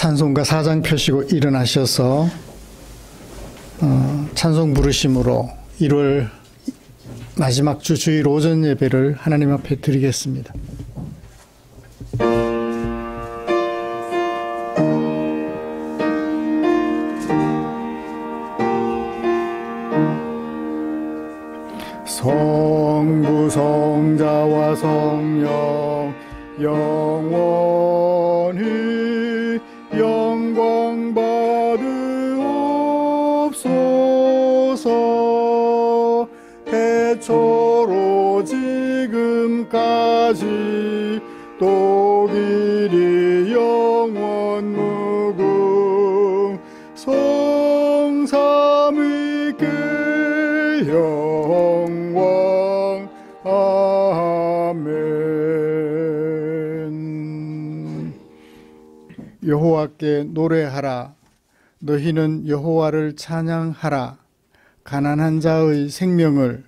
찬송가 4장 펴시고 일어나셔서 찬송 부르심으로 1월 마지막 주 주일 오전 예배를 하나님 앞에 드리겠습니다. 성부 성자와 성령 영원히 영광 받으옵소서. 태초로 지금까지 또 길이 영원 무궁 성삼위께 영광. 아멘. 여호와께 노래하라. 너희는 여호와를 찬양하라. 가난한 자의 생명을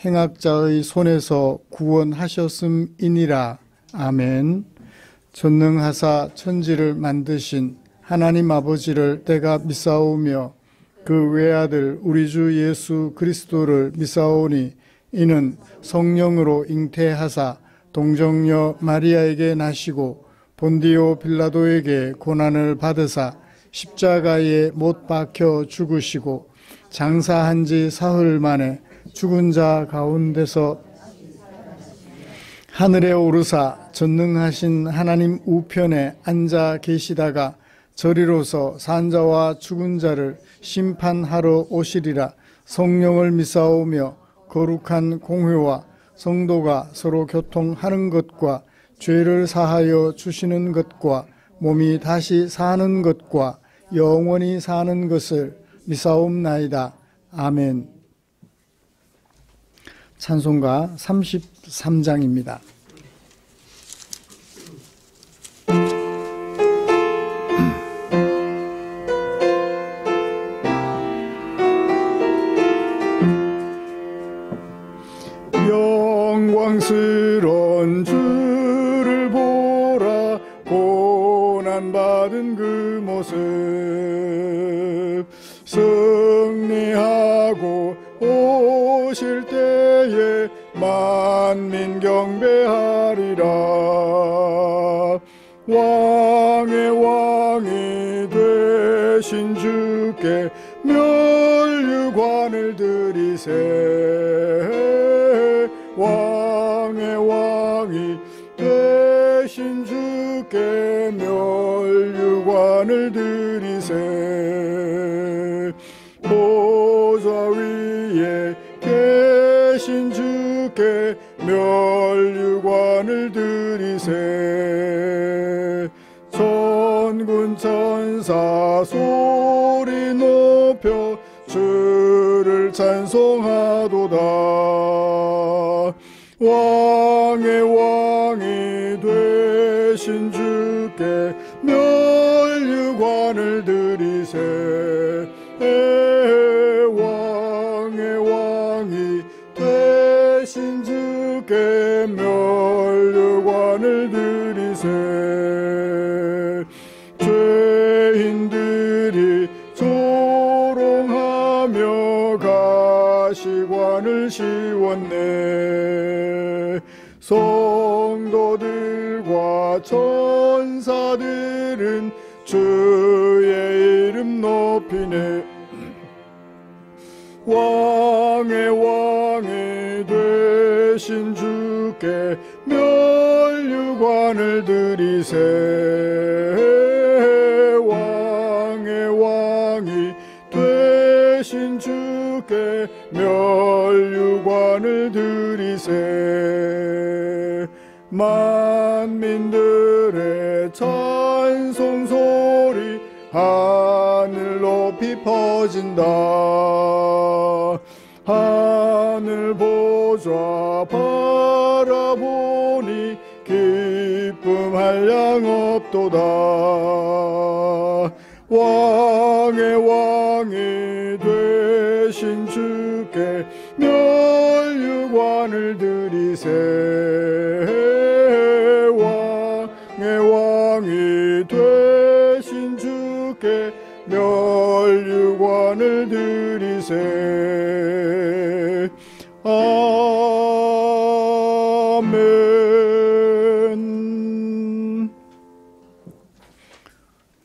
행악자의 손에서 구원하셨음이니라. 아멘. 전능하사 천지를 만드신 하나님 아버지를 내가 믿사오며 그 외아들 우리 주 예수 그리스도를 믿사오니 이는 성령으로 잉태하사 동정녀 마리아에게 나시고 본디오 빌라도에게 고난을 받으사 십자가에 못 박혀 죽으시고 장사한 지 사흘 만에 죽은 자 가운데서 하늘에 오르사 전능하신 하나님 우편에 앉아 계시다가 저리로서 산자와 죽은 자를 심판하러 오시리라. 성령을 믿사오며 거룩한 공회와 성도가 서로 교통하는 것과 죄를 사하여 주시는 것과 몸이 다시 사는 것과 영원히 사는 것을 믿사옵나이다. 아멘. 찬송가 33장입니다. 영광스러운 주를 보라. 고난받은 그 모습 승리하고 오실 때에 만민 경배하리라. 왕의 왕이 되신 주께 멸류관을 드리세. 왕의 왕이 되신 주께 멸류관을 드리세. 보좌 위에 계신 주께 멸류관을 드리세. 천군 천사 소리 높여 주를 찬송하도다. 왕의 왕이 되신 주께 멸류관을 드리세. 왕의 왕이 되신 주께 멸류관을 드리세. 죄인들이 조롱하며 가시관을 씌웠네. 성도들과 천사들은 주의 이름 높이네. 왕의 왕이 되신 주께 멸류관을 드리세. 왕의 왕이 되신 주께 멸류관을 드리세. 만민들의 찬송 소리 하늘 높이 퍼진다. 하늘 보좌 바라보니 기쁨할 양 없도다. 왕의 왕이 되신 주께 멸류관을 드리세. 왕의 왕이 되신 주옵소서. 아멘.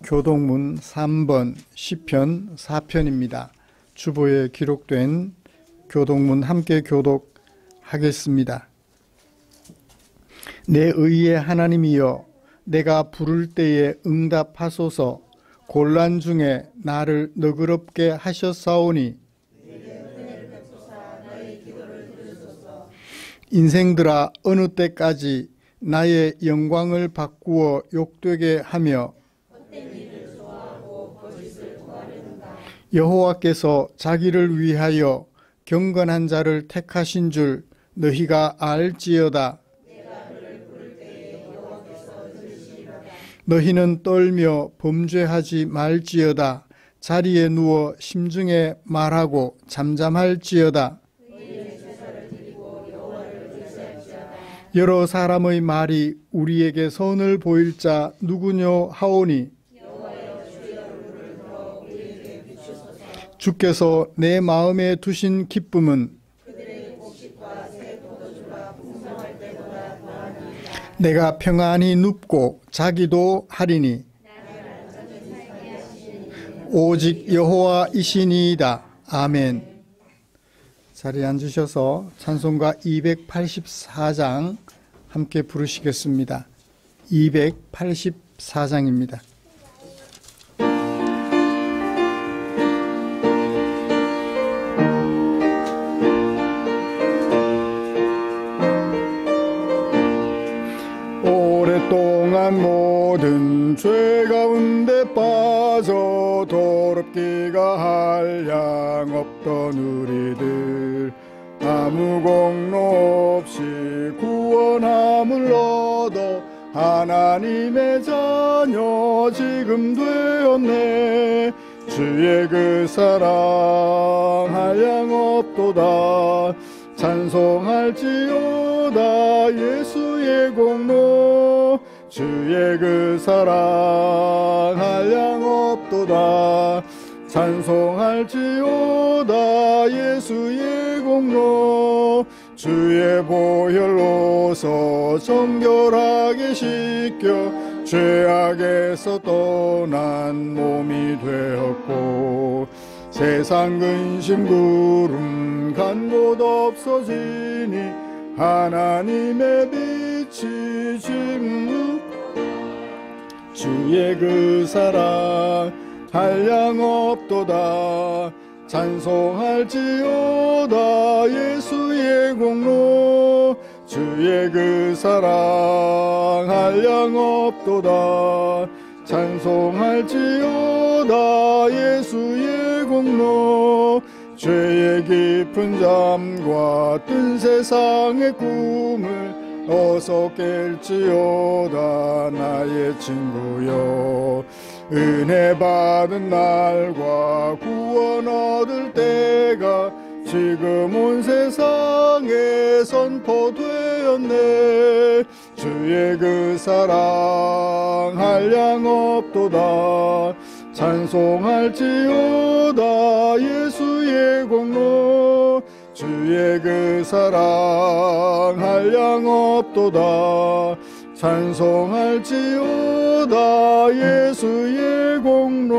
교독문 3번 시편 4편입니다. 주보에 기록된 교독문 함께 교독하겠습니다. 내 의의 하나님이여, 내가 부를 때에 응답하소서. 곤란 중에 나를 너그럽게 하셨사오니 인생들아, 어느 때까지 나의 영광을 바꾸어 욕되게 하며 여호와께서 자기를 위하여 경건한 자를 택하신 줄 너희가 알지어다. 너희는 떨며 범죄하지 말지어다. 자리에 누워 심중에 말하고 잠잠할지어다. 여러 사람의 말이 우리에게 선을 보일 자 누구뇨 하오니 주께서 내 마음에 두신 기쁨은 내가 평안히 눕고 자기도 하리니 오직 여호와이시니이다. 아멘. 자리에 앉으셔서 찬송가 284장 함께 부르시겠습니다. 284장입니다. 오랫동안 모든 죄 가운데 빠져 더럽기가 한량 없던 우리들 아무 공로 없이 구원함을 얻어 하나님의 자녀 지금 되었네. 주의 그 사랑 한량 없도다. 찬송할지어다 예수의 공로. 주의 그 사랑 한량 없도다. 찬송할지어다 예수의 공로. 주의 보혈로서 정결하게 씻겨 죄악에서 떠난 몸이 되었고 세상 근심 구름 간 곳 없어지니 하나님의 빛이 지금 주의 그 사랑 한량 없도다. 찬송할지어다 예수의 공로. 주의 그 사랑 한량 없도다. 찬송할지어다 예수의 공로. 죄의 깊은 잠과 뜬 세상의 꿈을 어서 깰지어다 나의 친구여. 은혜 받은 날과 구원 얻을 때가 지금 온 세상에 선포되었네. 주의 그 사랑 한량 없도다. 찬송할지어다 예수의 공로. 주의 그 사랑 한량 없도다. 찬송할지어다 예수의 공로.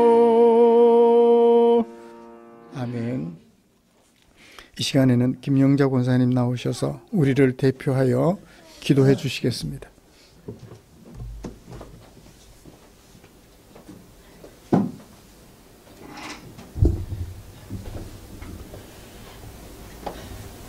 아멘. 이 시간에는 김영자 권사님 나오셔서 우리를 대표하여 기도해 주시겠습니다.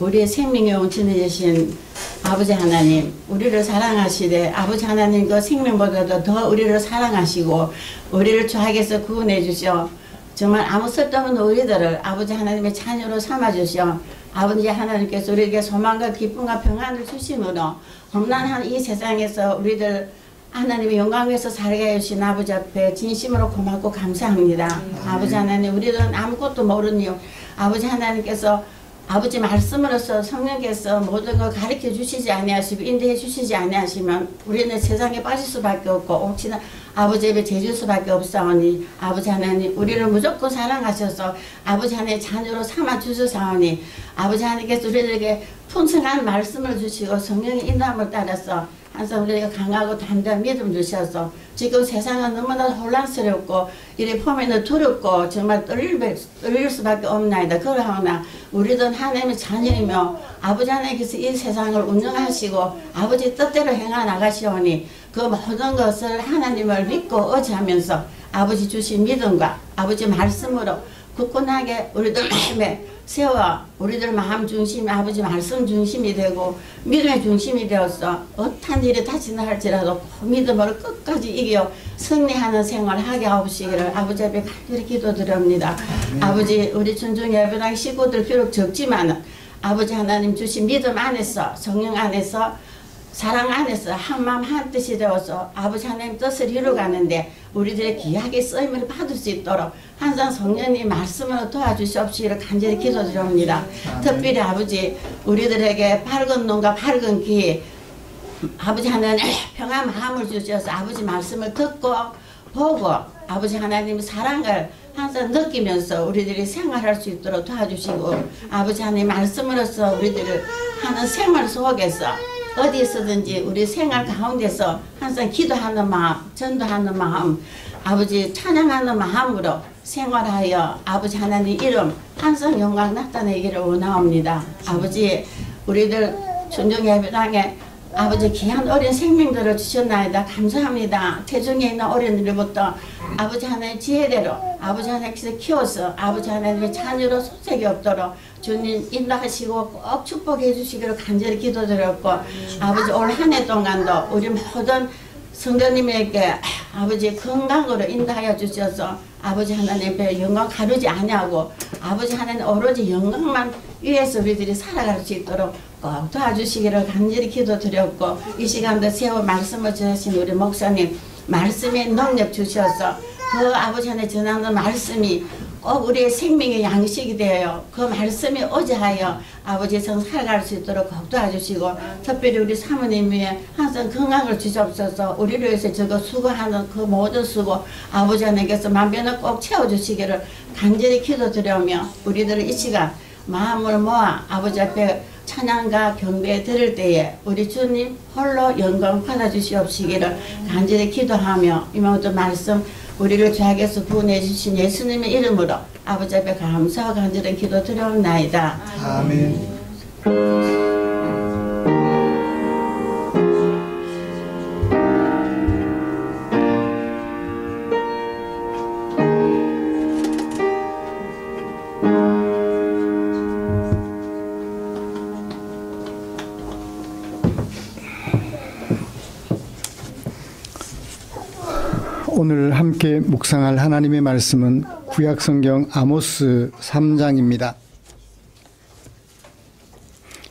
우리의 생명의 원천이 되신 아버지 하나님, 우리를 사랑하시되 아버지 하나님 그 생명보다도 더 우리를 사랑하시고 우리를 죄악에서 구원해 주셔 정말 아무 쓸데없는 우리들을 아버지 하나님의 자녀로 삼아주셔 아버지 하나님께서 우리에게 소망과 기쁨과 평안을 주심으로 험난한 이 세상에서 우리들 하나님의 영광 위에서 살게 해주신 아버지 앞에 진심으로 고맙고 감사합니다. 아버지 하나님, 우리들은 아무것도 모르니 아버지 하나님께서 아버지 말씀으로서 성령께서 모든 걸 가르쳐 주시지 아니하시고 인도해 주시지 아니하시면 우리는 세상에 빠질 수밖에 없고 혹시나 아버지 입에 죄질 수밖에 없사오니 아버지 하나님 우리를 무조건 사랑하셔서 아버지 하나님의 자녀로 삼아 주시사오니 아버지 하나님께서 우리들에게 풍성한 말씀을 주시고 성령의 인도함을 따라서 항상 우리가 강하고 단단한 믿음 주셔서 지금 세상은 너무나 혼란스럽고 이래 보면은 두렵고 정말 떨릴 수밖에 없나이다. 그러하나 우리는 하나님의 자녀이며 아버지 하나님께서 이 세상을 운영하시고 아버지 뜻대로 행하 나가시오니 그 모든 것을 하나님을 믿고 의지하면서 아버지 주신 믿음과 아버지 말씀으로 굳건하게 우리들 마음에 세워 우리들 마음 중심이 아버지 말씀 중심이 되고 믿음의 중심이 되어서 어떤 일이 닥치나 할지라도 그 믿음으로 끝까지 이겨 승리하는 생활을 하게 하옵시기를 아버지 앞에 간절히 기도드립니다. 아버지 우리 준중 예배당 식구들 비록 적지만 아버지 하나님 주신 믿음 안에서 성령 안에서 사랑 안에서 한마음 한뜻이 되어서 아버지 하나님 뜻을 이루어가는데 우리들의 귀하게 쓰임을 받을 수 있도록 항상 성령님 말씀으로 도와주시옵시기를 간절히 기도드립니다. 특별히 아버지 우리들에게 밝은 눈과 밝은 귀 아버지 하나님 평안 마음을 주셔서 아버지 말씀을 듣고 보고 아버지 하나님 사랑을 항상 느끼면서 우리들이 생활할 수 있도록 도와주시고 아버지 하나님 말씀으로서 우리들을 하는 생활 속에서 어디서든지 우리 생활 가운데서 항상 기도하는 마음, 전도하는 마음, 아버지 찬양하는 마음으로 생활하여 아버지 하나님 이름 항상 영광 나타내기를 원하옵니다. 아버지 우리들 준중예배당에 아버지 귀한 어린 생명들을 주셨나이다. 감사합니다. 태중에 있는 어린이들부터 아버지 하나님 지혜대로 아버지 하나님께서 키워서 아버지 하나님의 자녀로 손색이 없도록 주님 인도하시고 꼭 축복해 주시기를 간절히 기도드렸고 아버지 올 한 해 동안도 우리 모든 성도님에게 아버지 건강으로 인도하여 주셔서 아버지 하나님의 영광 가르지 아니하고 아버지 하나님 오로지 영광만 위해서 우리들이 살아갈 수 있도록 꼭 도와주시기를 간절히 기도드렸고 이 시간도 세워 말씀을 주신 우리 목사님 말씀의 능력 주셔서 그 아버지 하나님 전하는 말씀이 꼭 우리의 생명의 양식이 되어요. 그 말씀이 어제하여 아버지 성 살아갈 수 있도록 꼭 도와주시고 특별히 우리 사모님이 항상 건강을 주시옵소서 우리를 위해서 저거 수고하는 그 모든 수고 아버지 하나님께서 만변을 꼭 채워주시기를 간절히 기도드리며 우리들은 이 시간 마음을 모아 아버지 앞에 찬양과 경배 드릴 때에 우리 주님 홀로 영광 받아주시옵시기를 간절히 기도하며 이 모든 말씀 우리를 죄악에서 구원해 주신 예수님의 이름으로 아버지 앞에 감사와 간절한 기도 드려옵나이다. 아멘. 오늘 함께 묵상할 하나님의 말씀은 구약성경 아모스 3장입니다.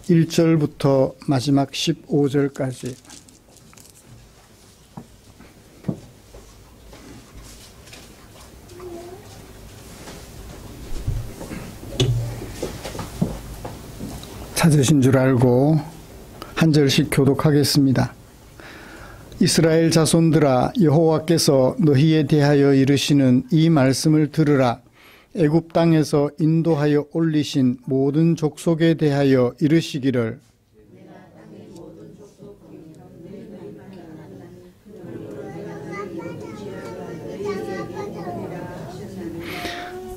1절부터 마지막 15절까지 찾으신 줄 알고 한 절씩 교독하겠습니다. 이스라엘 자손들아 여호와께서 너희에 대하여 이르시는 이 말씀을 들으라. 애굽 땅에서 인도하여 올리신 모든 족속에 대하여 이르시기를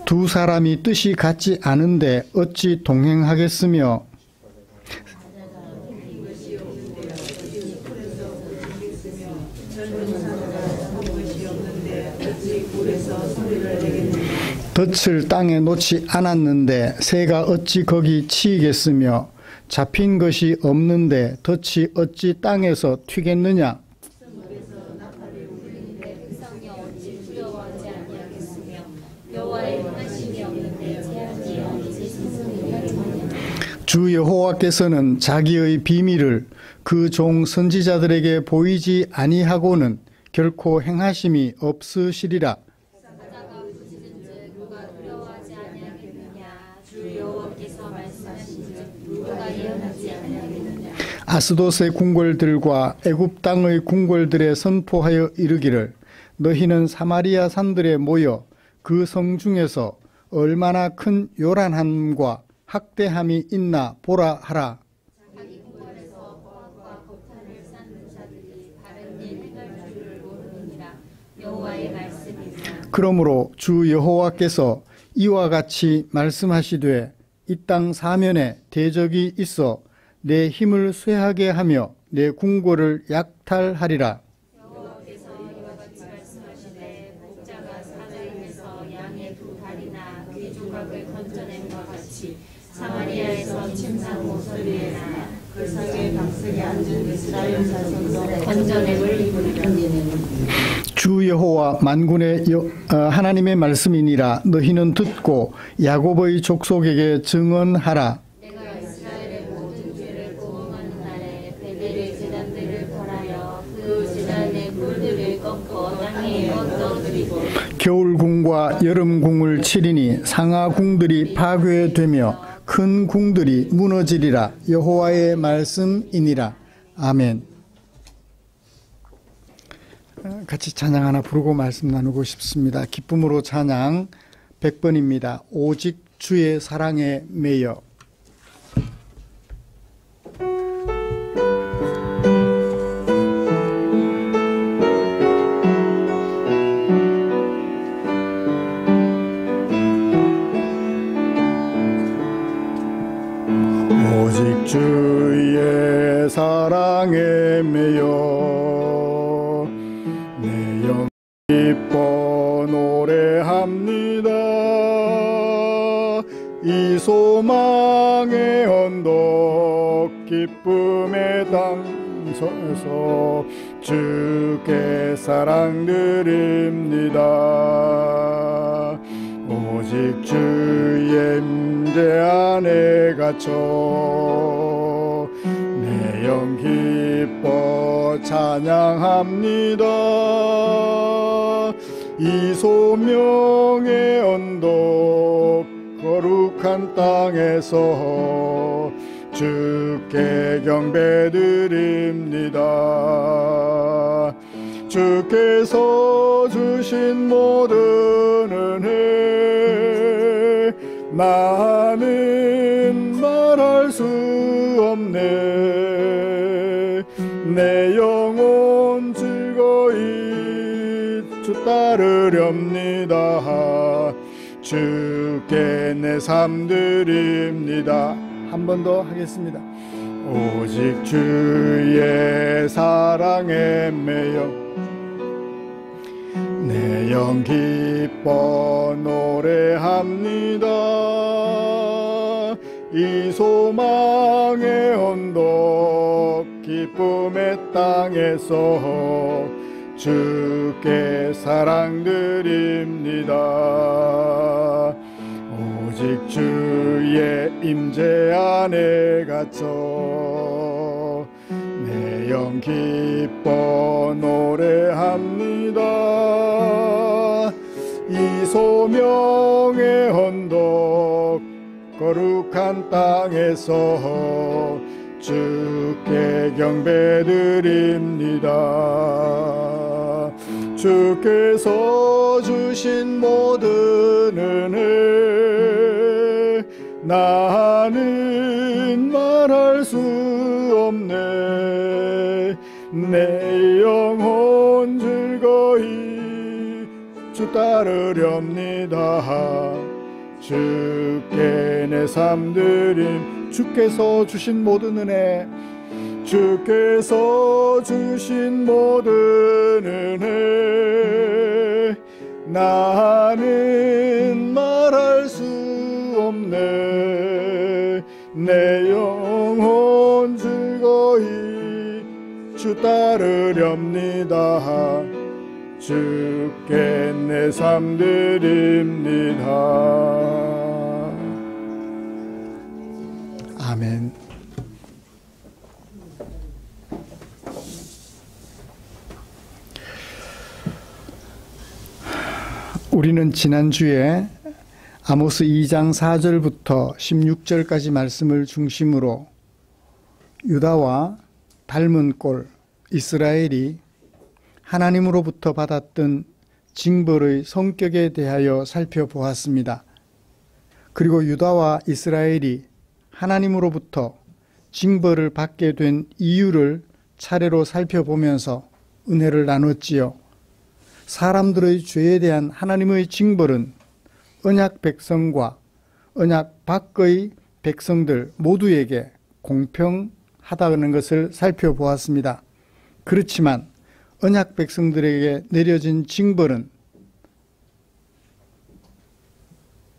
두 사람이 뜻이 같지 않은데 어찌 동행하겠으며 덫을 땅에 놓지 않았는데 새가 어찌 거기 치이겠으며 잡힌 것이 없는데 덫이 어찌 땅에서 튀겠느냐. 주 여호와께서는 자기의 비밀을 그 종 선지자들에게 보이지 아니하고는 결코 행하심이 없으시리라. 아스돗의 궁궐들과 애굽 땅의 궁궐들에 선포하여 이르기를 너희는 사마리아 산들에 모여 그 성 중에서 얼마나 큰 요란함과 학대함이 있나 보라 하라. 그러므로 주 여호와께서 이와 같이 말씀하시되 이 땅 사면에 대적이 있어 내 힘을 쇠하게 하며 내 궁궐을 약탈하리라. 여호와께서 이와 같이 말씀하시되 목자가 사자임에서 양의 두 다리나 귀 조각을 건져냄과 같이 사마리아에서 침상 모서리에나 그 성의 방석에 앉은 이스라엘 자손도 건져냄을 입으리라. 주 여호와 만군의 하나님의 말씀이니라. 너희는 듣고 야곱의 족속에게 증언하라. 내가 이스라엘의 모든 죄를 보응하는 날에 베델의 제단들을 벌하여 그 제단의 굴들을 꺾어 땅에 얹어드리고 겨울궁과 여름궁을 치리니 상하궁들이 파괴되며 큰 궁들이 무너지리라. 여호와의 말씀이니라. 아멘. 같이 찬양 하나 부르고 말씀 나누고 싶습니다. 기쁨으로 찬양 100번입니다. 오직 주의 사랑에 매여. 오직 주의 사랑에 매여 내 영 기뻐 노래합니다. 이 소망의 언덕 기쁨의 땅에서 주께 사랑 드립니다. 오직 주의 임재 안에 갇혀 내 영 기뻐 찬양합니다. 이 소명의 언덕 거룩한 땅에서 주께 경배드립니다. 주께서 주신 모든 은혜 나는 말할 수 없네. 내 영혼 즐거이 주 따르렵니다. 주께 내 삶 드립니다. 한 번 더 하겠습니다. 오직 주의 사랑에 매여 내 영 기뻐 노래합니다. 이 소망의 언덕 기쁨의 땅에서 주께 사랑 드립니다. 오직 주의 임재 안에 갇혀 내 영 기뻐 노래합니다. 이 소명의 언덕 거룩한 땅에서 주께 경배드립니다. 주께서 주신 모든 은혜 나는 말할 수 없네. 내 영혼 즐거이 주 따르렵니다. 주께 내 삶 드림. 주께서 주신 모든 은혜 주께서 주신 모든 은혜 나는 말할 수 없네. 내 영혼 즐거이 주 따르렵니다. 주께 내 삶 드립니다. 아멘. 우리는 지난주에 아모스 2장 4절부터 16절까지 말씀을 중심으로 유다와 닮은 꼴 이스라엘이 하나님으로부터 받았던 징벌의 성격에 대하여 살펴보았습니다. 그리고 유다와 이스라엘이 하나님으로부터 징벌을 받게 된 이유를 차례로 살펴보면서 은혜를 나눴지요. 사람들의 죄에 대한 하나님의 징벌은 언약 백성과 언약 밖의 백성들 모두에게 공평하다는 것을 살펴보았습니다. 그렇지만 언약 백성들에게 내려진 징벌은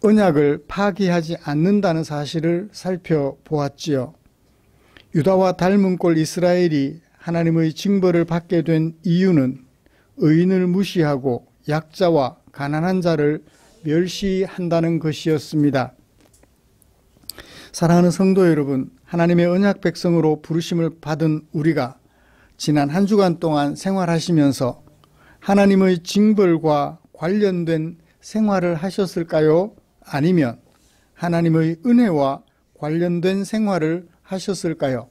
언약을 파기하지 않는다는 사실을 살펴보았지요. 유다와 닮은 꼴 이스라엘이 하나님의 징벌을 받게 된 이유는 의인을 무시하고 약자와 가난한 자를 멸시한다는 것이었습니다. 사랑하는 성도 여러분, 하나님의 언약 백성으로 부르심을 받은 우리가 지난 한 주간 동안 생활하시면서 하나님의 징벌과 관련된 생활을 하셨을까요? 아니면 하나님의 은혜와 관련된 생활을 하셨을까요?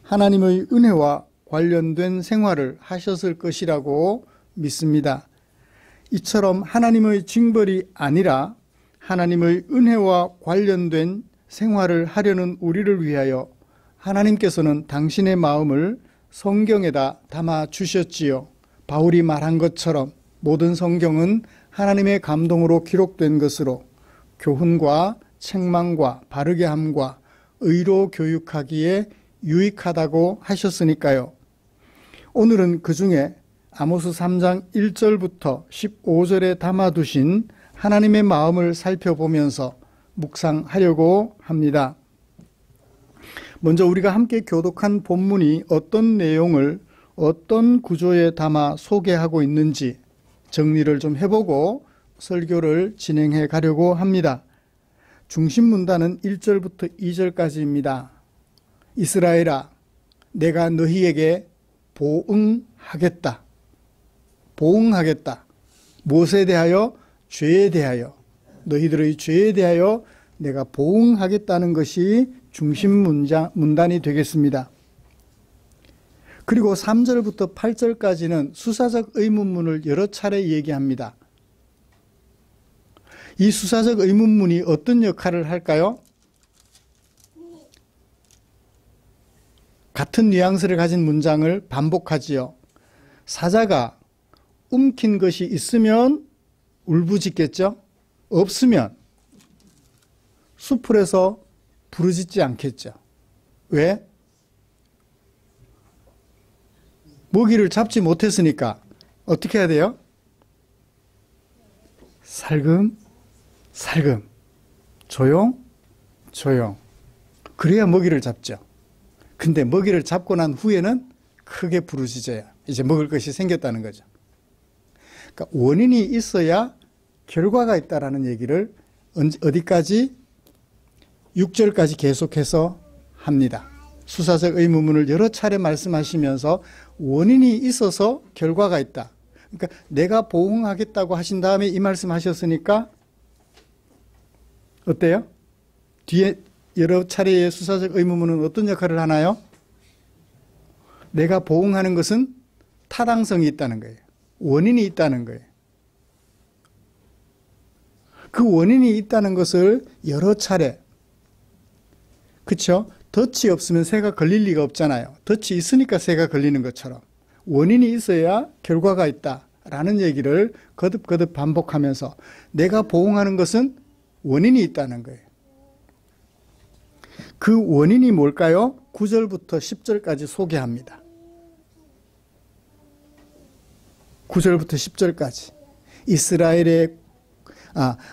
하나님의 은혜와 관련된 생활을 하셨을 것이라고 믿습니다. 이처럼 하나님의 징벌이 아니라 하나님의 은혜와 관련된 생활을 하려는 우리를 위하여 하나님께서는 당신의 마음을 성경에다 담아 주셨지요. 바울이 말한 것처럼 모든 성경은 하나님의 감동으로 기록된 것으로 교훈과 책망과 바르게 함과 의로 교육하기에 유익하다고 하셨으니까요. 오늘은 그 중에 아모스 3장 1절부터 15절에 담아두신 하나님의 마음을 살펴보면서 묵상하려고 합니다. 먼저 우리가 함께 교독한 본문이 어떤 내용을 어떤 구조에 담아 소개하고 있는지 정리를 좀 해보고 설교를 진행해 가려고 합니다. 중심 문단은 1절부터 2절까지입니다. 이스라엘아, 내가 너희에게 보응하겠다. 보응하겠다. 무엇에 대하여? 죄에 대하여. 너희들의 죄에 대하여 내가 보응하겠다는 것이 중심 문단이 되겠습니다. 그리고 3절부터 8절까지는 수사적 의문문을 여러 차례 얘기합니다. 이 수사적 의문문이 어떤 역할을 할까요? 같은 뉘앙스를 가진 문장을 반복하지요. 사자가 움킨 것이 있으면 울부짖겠죠? 없으면 수풀에서 부르짖지 않겠죠. 왜? 먹이를 잡지 못했으니까 어떻게 해야 돼요? 살금, 살금, 조용, 조용. 그래야 먹이를 잡죠. 근데 먹이를 잡고 난 후에는 크게 부르짖어야 이제 먹을 것이 생겼다는 거죠. 그러니까 원인이 있어야 결과가 있다라는 얘기를 어디까지? 6절까지 계속해서 합니다. 수사적 의문문을 여러 차례 말씀하시면서 원인이 있어서 결과가 있다. 그러니까 내가 보응하겠다고 하신 다음에 이 말씀하셨으니까 어때요? 뒤에 여러 차례의 수사적 의문문은 어떤 역할을 하나요? 내가 보응하는 것은 타당성이 있다는 거예요. 원인이 있다는 거예요. 그 원인이 있다는 것을 여러 차례, 그렇죠? 덫이 없으면 새가 걸릴 리가 없잖아요. 덫이 있으니까 새가 걸리는 것처럼 원인이 있어야 결과가 있다라는 얘기를 거듭거듭 반복하면서 내가 보응하는 것은 원인이 있다는 거예요. 그 원인이 뭘까요? 9절부터 10절까지 소개합니다. 9절부터 10절까지 이스라엘의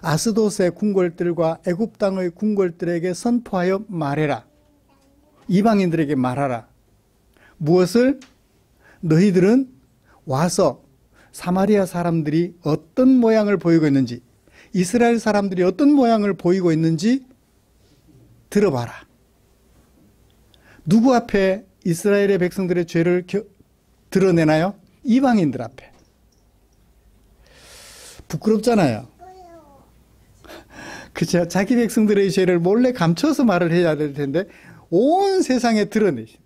아스돗의 궁궐들과 애굽 땅의 궁궐들에게 선포하여 말해라. 이방인들에게 말하라. 무엇을? 너희들은 와서 사마리아 사람들이 어떤 모양을 보이고 있는지, 이스라엘 사람들이 어떤 모양을 보이고 있는지 들어봐라. 누구 앞에 이스라엘의 백성들의 죄를 드러내나요? 이방인들 앞에. 부끄럽잖아요. 그죠? 자기 백성들의 죄를 몰래 감춰서 말을 해야 될 텐데 온 세상에 드러내신.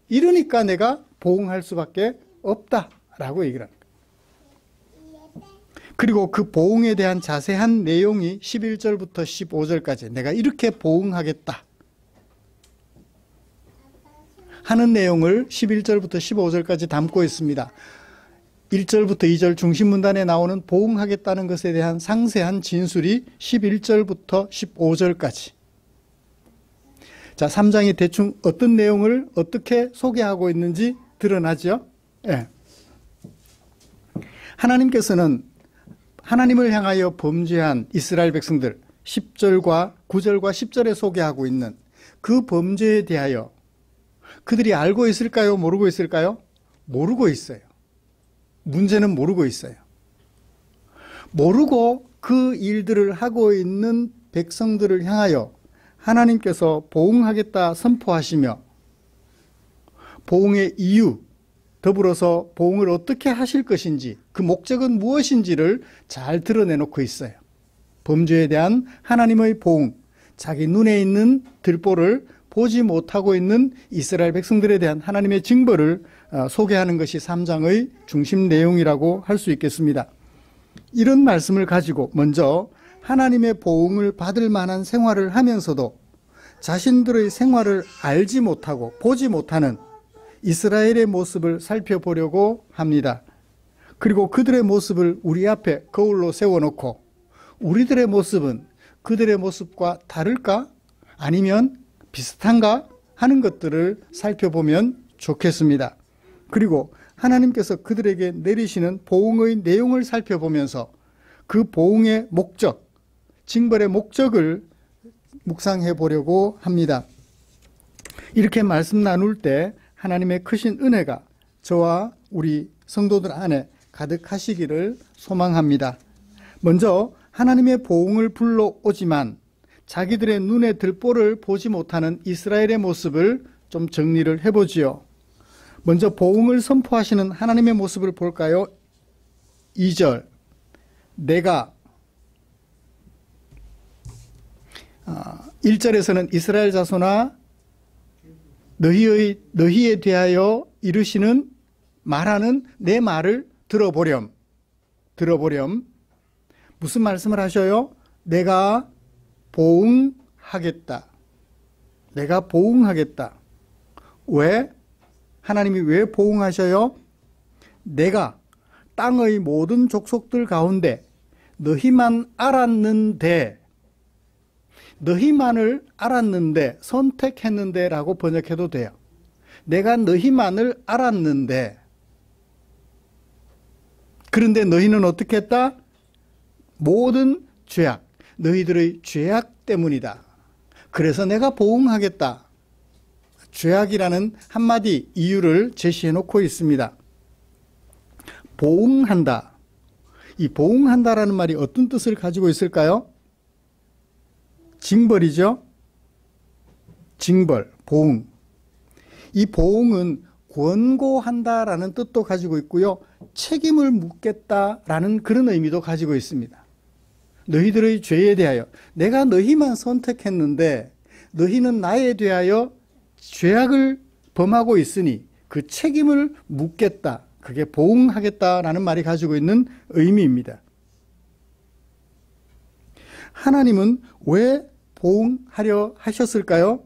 이러니까 내가 보응할 수밖에 없다라고 얘기를 합니다. 그리고 그 보응에 대한 자세한 내용이 11절부터 15절까지 내가 이렇게 보응하겠다 하는 내용을 11절부터 15절까지 담고 있습니다. 1절부터 2절 중심문단에 나오는 보응하겠다는 것에 대한 상세한 진술이 11절부터 15절까지. 자, 3장이 대충 어떤 내용을 어떻게 소개하고 있는지 드러나죠? 예. 하나님께서는 하나님을 향하여 범죄한 이스라엘 백성들 10절과 9절과 10절에 소개하고 있는 그 범죄에 대하여 그들이 알고 있을까요? 모르고 있을까요? 모르고 있어요. 문제는 모르고 있어요. 모르고 그 일들을 하고 있는 백성들을 향하여 하나님께서 보응하겠다 선포하시며 보응의 이유, 더불어서 보응을 어떻게 하실 것인지 그 목적은 무엇인지를 잘 드러내놓고 있어요. 범죄에 대한 하나님의 보응, 자기 눈에 있는 들보를 보지 못하고 있는 이스라엘 백성들에 대한 하나님의 징벌을 소개하는 것이 3장의 중심 내용이라고 할 수 있겠습니다. 이런 말씀을 가지고 먼저 하나님의 보응을 받을 만한 생활을 하면서도 자신들의 생활을 알지 못하고 보지 못하는 이스라엘의 모습을 살펴보려고 합니다. 그리고 그들의 모습을 우리 앞에 거울로 세워놓고 우리들의 모습은 그들의 모습과 다를까? 아니면 비슷한가? 하는 것들을 살펴보면 좋겠습니다. 그리고 하나님께서 그들에게 내리시는 보응의 내용을 살펴보면서 그 보응의 목적, 징벌의 목적을 묵상해 보려고 합니다. 이렇게 말씀 나눌 때 하나님의 크신 은혜가 저와 우리 성도들 안에 가득하시기를 소망합니다. 먼저 하나님의 보응을 불러오지만 자기들의 눈에 들보를 보지 못하는 이스라엘의 모습을 좀 정리를 해보지요. 먼저 보응을 선포하시는 하나님의 모습을 볼까요? 2절 내가 1절에서는 이스라엘 자손아 너희에 대하여 이르시는 말하는 내 말을 들어보렴. 무슨 말씀을 하셔요? 내가 보응하겠다. 왜? 하나님이 왜 보응하셔요? 내가 땅의 모든 족속들 가운데 너희만을 알았는데 선택했는데 라고 번역해도 돼요. 내가 너희만을 알았는데 그런데 너희는 어떻게 했다? 모든 죄악, 너희들의 죄악 때문이다. 그래서 내가 보응하겠다. 죄악이라는 한마디 이유를 제시해 놓고 있습니다. 보응한다. 이 보응한다라는 말이 어떤 뜻을 가지고 있을까요? 징벌이죠. 징벌, 보응. 이 보응은 권고한다라는 뜻도 가지고 있고요. 책임을 묻겠다라는 그런 의미도 가지고 있습니다. 너희들의 죄에 대하여 내가 너희만 선택했는데 너희는 나에 대하여 죄악을 범하고 있으니 그 책임을 묻겠다. 그게 보응하겠다라는 말이 가지고 있는 의미입니다. 하나님은 왜 보응하려 하셨을까요?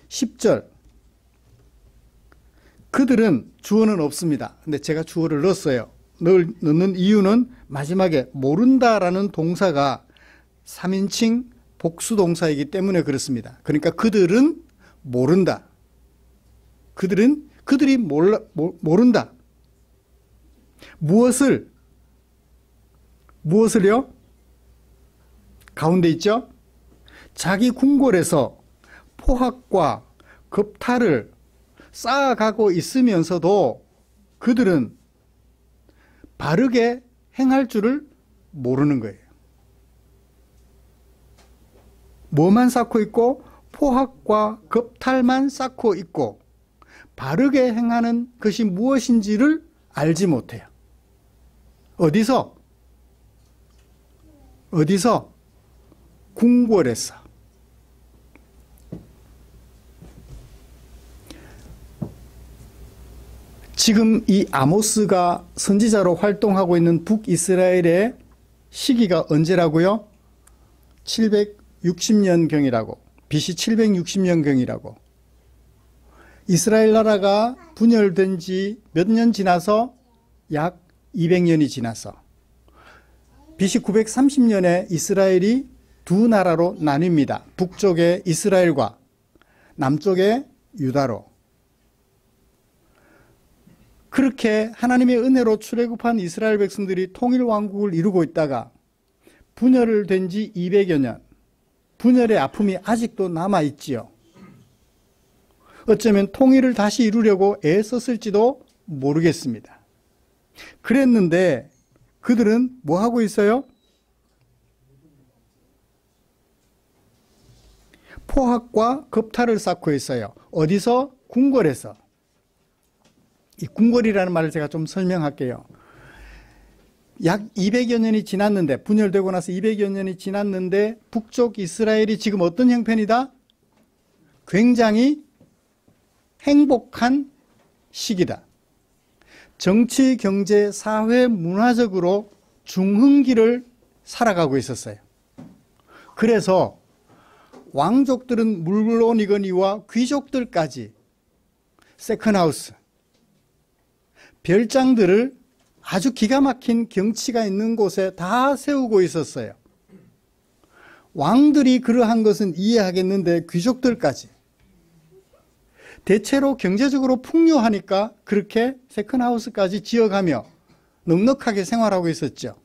10절 그들은 주어는 없습니다. 근데 제가 주어를 넣었어요. 넣는 이유는 마지막에 모른다라는 동사가 3인칭 복수 동사이기 때문에 그렇습니다. 그러니까 그들은 모른다. 그들이 모른다. 무엇을요? 가운데 있죠? 자기 궁궐에서 포학과 겁탈을 쌓아가고 있으면서도 그들은 바르게 행할 줄을 모르는 거예요. 뭐만 쌓고 있고 포학과 겁탈만 쌓고 있고 바르게 행하는 것이 무엇인지를 알지 못해요. 어디서? 궁궐에서. 지금 이 아모스가 선지자로 활동하고 있는 북이스라엘의 시기가 언제라고요? 760년경이라고, BC 760년경이라고. 이스라엘 나라가 분열된 지 몇 년 지나서? 약 200년이 지나서. BC 930년에 이스라엘이 두 나라로 나뉩니다. 북쪽의 이스라엘과 남쪽의 유다로. 그렇게 하나님의 은혜로 출애굽한 이스라엘 백성들이 통일왕국을 이루고 있다가 분열을 된 지 200여 년, 분열의 아픔이 아직도 남아있지요. 어쩌면 통일을 다시 이루려고 애썼을지도 모르겠습니다. 그랬는데 그들은 뭐 하고 있어요? 포학과 겁탈을 쌓고 있어요. 어디서? 궁궐에서. 이 궁궐이라는 말을 제가 좀 설명할게요. 약 200여 년이 지났는데, 분열되고 나서 200여 년이 지났는데 북쪽 이스라엘이 지금 어떤 형편이다? 굉장히 행복한 시기다. 정치, 경제, 사회, 문화적으로 중흥기를 살아가고 있었어요. 그래서 왕족들은 물론이거니와 귀족들까지 세컨하우스, 별장들을 아주 기가 막힌 경치가 있는 곳에 다 세우고 있었어요. 왕들이 그러한 것은 이해하겠는데 귀족들까지. 대체로 경제적으로 풍요하니까 그렇게 세컨하우스까지 지어가며 넉넉하게 생활하고 있었죠.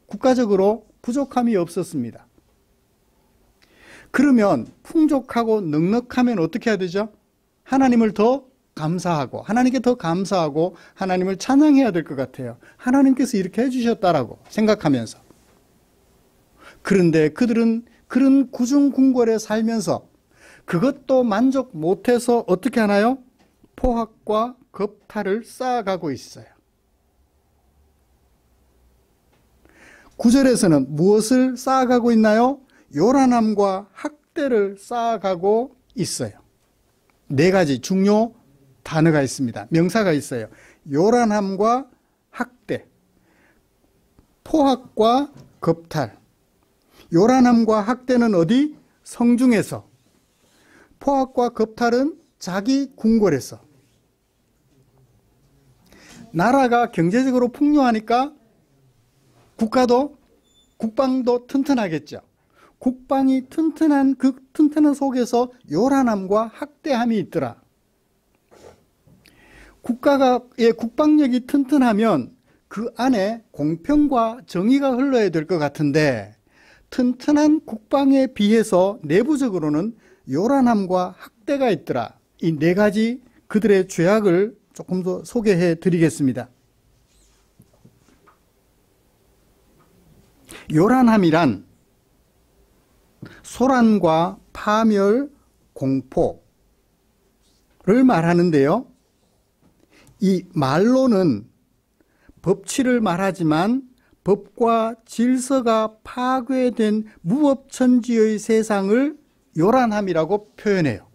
국가적으로 부족함이 없었습니다. 그러면 풍족하고 넉넉하면 어떻게 해야 되죠? 하나님을 더 감사하고, 하나님께 더 감사하고 하나님을 찬양해야 될 것 같아요. 하나님께서 이렇게 해주셨다라고 생각하면서. 그런데 그들은 그런 구중궁궐에 살면서 그것도 만족 못해서 어떻게 하나요? 포학과 겁탈을 쌓아가고 있어요. 9절에서는 무엇을 쌓아가고 있나요? 요란함과 학대를 쌓아가고 있어요. 네 가지 중요 단어가 있습니다. 명사가 있어요. 요란함과 학대, 포학과 겁탈. 요란함과 학대는 어디? 성중에서. 포학과 겁탈은 자기 궁궐에서. 나라가 경제적으로 풍요하니까 국방도 튼튼하겠죠. 국방이 튼튼한 그 튼튼한 속에서 요란함과 학대함이 있더라. 국가의 국방력이 튼튼하면 그 안에 공평과 정의가 흘러야 될 것 같은데, 튼튼한 국방에 비해서 내부적으로는 요란함과 학대가 있더라. 이 네 가지 그들의 죄악을 조금 더 소개해 드리겠습니다. 요란함이란 소란과 파멸, 공포를 말하는데요. 이 말로는 법치를 말하지만 법과 질서가 파괴된 무법천지의 세상을 요란함이라고 표현해요.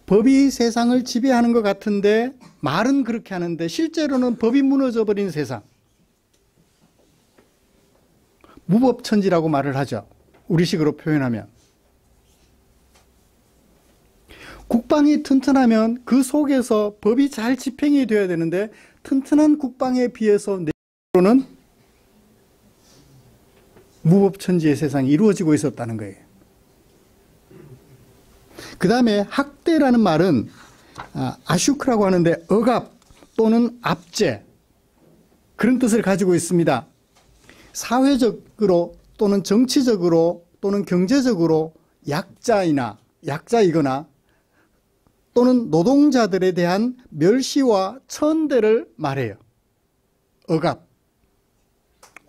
법이 세상을 지배하는 것 같은데 말은 그렇게 하는데 실제로는 법이 무너져버린 세상. 무법천지라고 말을 하죠. 우리식으로 표현하면. 국방이 튼튼하면 그 속에서 법이 잘 집행이 되어야 되는데 튼튼한 국방에 비해서 내부로는 무법천지의 세상이 이루어지고 있었다는 거예요. 그 다음에 학대라는 말은 아슈크라고 하는데 억압 또는 압제, 그런 뜻을 가지고 있습니다. 사회적으로 또는 정치적으로 또는 경제적으로 약자이거나 또는 노동자들에 대한 멸시와 천대를 말해요. 억압,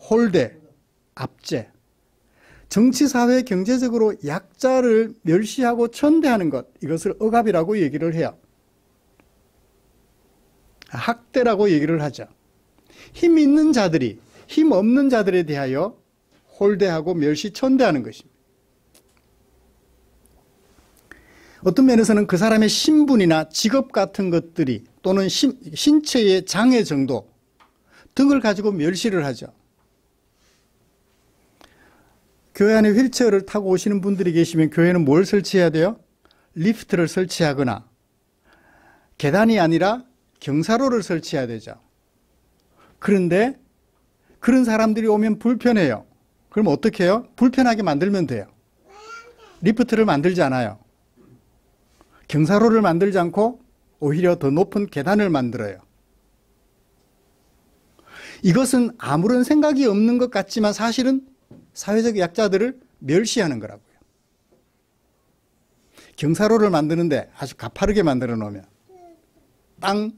홀대, 압제. 정치, 사회, 경제적으로 약자를 멸시하고 천대하는 것, 이것을 억압이라고 얘기를 해요. 학대라고 얘기를 하죠. 힘 있는 자들이 힘 없는 자들에 대하여 홀대하고 멸시, 천대하는 것입니다. 어떤 면에서는 그 사람의 신분이나 직업 같은 것들이 또는 신체의 장애 정도 등을 가지고 멸시를 하죠. 교회 안에 휠체어를 타고 오시는 분들이 계시면 교회는 뭘 설치해야 돼요? 리프트를 설치하거나 계단이 아니라 경사로를 설치해야 되죠. 그런데 그런 사람들이 오면 불편해요. 그럼 어떻게 해요? 불편하게 만들면 돼요. 리프트를 만들지 않아요. 경사로를 만들지 않고 오히려 더 높은 계단을 만들어요. 이것은 아무런 생각이 없는 것 같지만 사실은 사회적 약자들을 멸시하는 거라고요. 경사로를 만드는데 아주 가파르게 만들어 놓으면 땅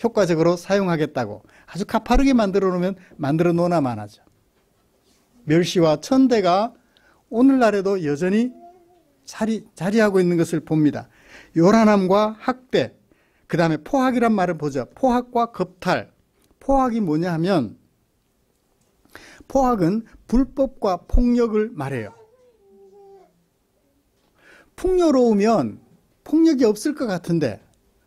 효과적으로 사용하겠다고 아주 가파르게 만들어 놓으면 만들어 놓으나 마나죠. 멸시와 천대가 오늘날에도 여전히 자리하고 있는 것을 봅니다. 요란함과 학대, 그 다음에 포학이란 말을 보죠. 포학과 겁탈. 포학이 뭐냐 하면 포학은 불법과 폭력을 말해요. 풍요로우면 폭력이 없을 것 같은데